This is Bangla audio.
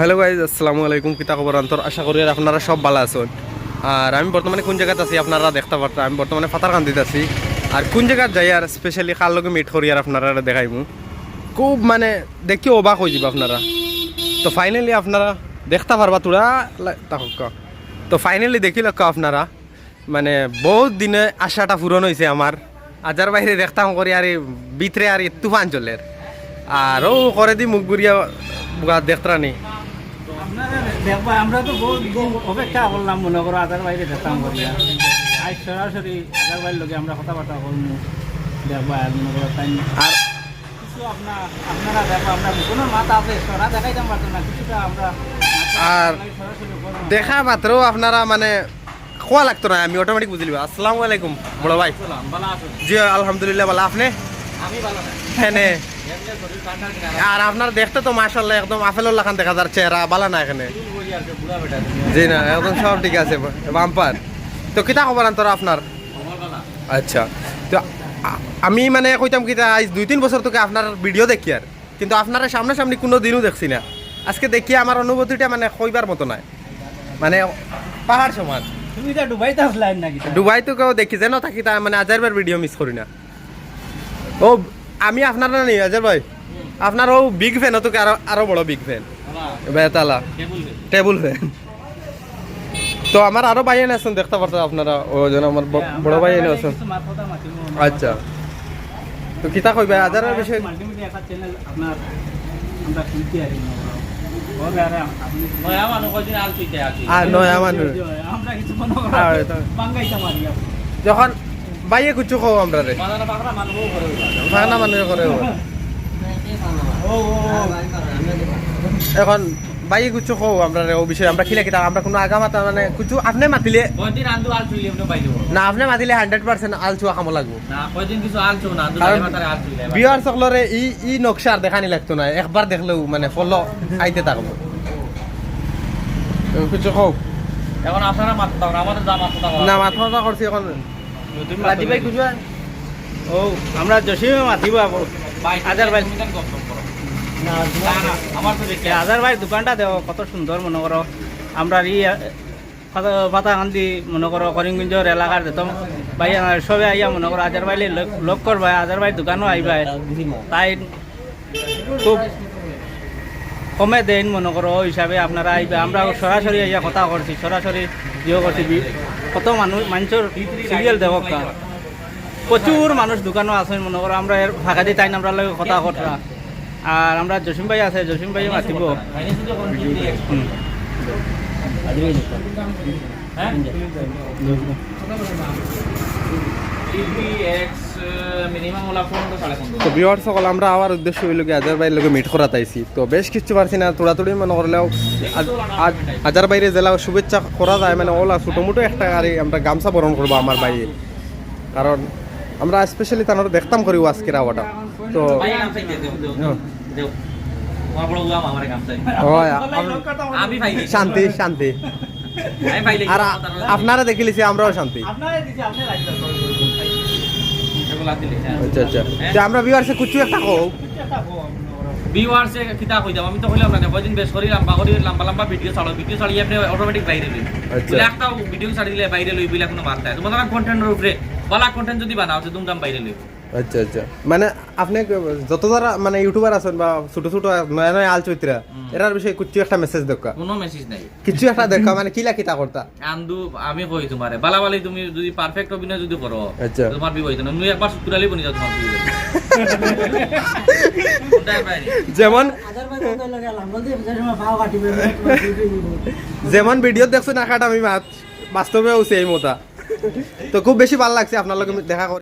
হ্যালো গাইজ, আসসালামু আলাইকুম। কিতা খবর অন্তর? আশা করি আপনারা সব ভালো আছেন। আর আমি বর্তমানে কোন জায়গাতে আছি আপনারা দেখতে পারতাম। আমি বর্তমানে ফাতারকান্দিতে আছি। আর কোন জায়গায় যাই আর স্পেশালি কার লগে মিট করি আর আপনারা দেখাইমু। খুব মানে দেখি অবাক হয়ে যাব আপনারা। তো ফাইনালি আপনারা দেখতে পারবা তোরা তাহকা। তো ফাইনালি দেখি লক্ষ্য আপনারা মানে বহুত দিনে আশাটা পূরণ হয়েছে আমার। আজার বাইরে দেখতাম করি আর ভিতরে আর তুফান চলের আর ও করে দি মুখ গুড়িয়া দেখতানি। দেখবা আমরা তো বহুত দিন অপেক্ষা করলাম, মনে করো আধার বাইরে দেখতাম করিয়া আজ সরাসরি আধার বাইরের লোকে আমরা কথাবার্তা করবো। দেখবা মনে করো তাই আর কিছু আপনারা দেখবা আমরা কোনো মাত আছে সরা দেখাইতাম পারতো না, কিছুটা আমরা আর সরাসরি করবো। দেখা মাত্র আপনারা মানে খোয়া লাগতো না, আমি অটোমেটিক বুঝলি। আসসালামু আলাইকুম বড় ভাই। ভালো আছো? জি আলহামদুলিল্লাহ ভালো। আপনি? আমি ভালো না। হ্যাঁ। আর আপনার দেখতে তো মাশাআল্লাহ একদম আপেলের লাখান দেখা যার চেহারা ভালো না এখানে। জি না একদম সব ঠিক আছে বাম্পার। তো কিতা খবর আন্তর আপনার? আচ্ছা, তো আমি মানে কইতাম কিতা আজ 2-3 বছর থেকে আপনার ভিডিও দেখি আর কিন্তু আপনারা সামনাসামনি কোনো দিনও দেখছি না। আজকে দেখি আমার অনুভূতিটা মানে কইবার মতো নয়, মানে পাহাড় সমান। তুমি তো দুবাইতে আসলাই নাকি? দুবাই তো কেউ দেখি যেন থাকি তা মানে আজারবার ভিডিও মিস করি না। ও আমি আপনার না নেই আজার ভাই, আপনার ও বিগ ফ্যান, তোকে আরো বড় বিগ ফ্যান বেতালা টেবুল ফ্যান। তো আমার আরো ভাই এনে আছেন দেখতে পারতো আপনারা, ও যেন আমার বড় ভাই এনে আছেন। আচ্ছা, তো কিতা কইবা আজারের বিষয়ে? মাল্টিমিডিয়া একটা চ্যানেল আপনার আমরা খুলতে আছি না আর নয়া মানুষ আমরা কিছু মনে করো বাঙ্গাইতে মারি যখন বাইয়ে কুচু খাও আমরা রে ফাঁকনা মানুষ করে এখন বাইয়ে কুচু খাও আমরা রে। ও বিষয়ে আমরা খিলা কিতা আমরা কোনো আগা মাতা মানে কুচু আপনি মাতিলে না, আপনি মাতিলে 100% আল চুয়া খামো লাগবো। বিয়ার সকলরে ই নকশার দেখানি লাগতো না, একবার দেখলেও মানে ফলো আইতে থাকবো। কিছু খাও এখন আপনারা মাত্রা আমাদের যা মাত্রা না মাথা করছি এখন মাতি ভাই খুঁজবা। ও আমরা জসিমে মাতিব আজার ভাই আমার তো দেখি আজার ভাই দোকানটা দেখো কত সুন্দর। মনে করো আমরা পাতাকান্দি মনে করো করিমগঞ্জের এলাকার যেত ভাই সবে আইয়া মনে করো আজার ভাইলে লক করবা, আজার ভাই দোকানও আইবাই তাই খুব কমে দেন মনে করো ওই হিসাবে আপনারা আইবে। আমরা সরাসরি আইয়া কথা করছি, সরাসরি ইয়ে করছি। কত মানুষের সিরিয়াল দেখো, প্রচুর মানুষ দোকানও আছেন মনে করো। আমরা এর ফাঁকা দিয়ে তাই আমরা লগে কথা করা। আর আমরা জসিম ভাই আছে, জসিম ভাই মাতিব। তো ভিউয়ার্স সকল আমরা আমার উদ্দেশ্য হইল কি আজার বাইরের লোকে মিট করা তাইছি। তো বেশ কিছু পারছি না, তোড়াতুড়ি মনে করলেও আজার বাইরে জেলা শুভেচ্ছা করা যায় মানে ওলা ছোটো মোটো একটা গাড়ি আমরা গামছা বরণ করবো আমার বাইরে, কারণ আমরা স্পেশালি তার দেখতাম করি আজকের আওয়াটা। তো শান্তি শান্তি আর আপনারা দেখিলিছি আমরাও শান্তি। আচ্ছা আচ্ছা, আমরা ভিউয়ার্সে কুচু একটা কও ভিউয়ার্সে কিতা কইতাম আমি তো কইলাম না কয়দিন বেশ করি লম্বা লম্বা ভিডিও ছাড়ো, ভিডিও ছাড়িয়ে আপনি অটোমেটিক বাইরে লই। বলে একটা ভিডিও ছাড়ি দিলে বাইরে লই বিলা কোনো বার্তা তোমার কন্টেন্টের উপরে বালা কন্টেন্ট যদি বানাও তো দুমদাম বাইরে লই। আচ্ছা আচ্ছা, মানে আপনি যত যারা মানে ইউটিউবার আছেন বা ছোট ছোট নয়া নয়া আল চৈত্রা এরার বিষয়ে কিছু একটা মেসেজ দেখা, কোনো মেসেজ নাই কিছু একটা দেখা মানে কিলা কিতা করতা আন্দু আমি কই তোমারে বালাবালি তুমি যদি পারফেক্ট অভিনয় যদি করো আচ্ছা তোমার বিয়ে হইতো না। তুমি একবার সুতুরালি বনি যাও তোমার বিয়ে যেমন যেমন ভিডিও দেখছো না কাটা আমি বাস্তবে সেই মতা। তো খুব বেশি ভালো লাগছে আপনার লগে দেখা করে।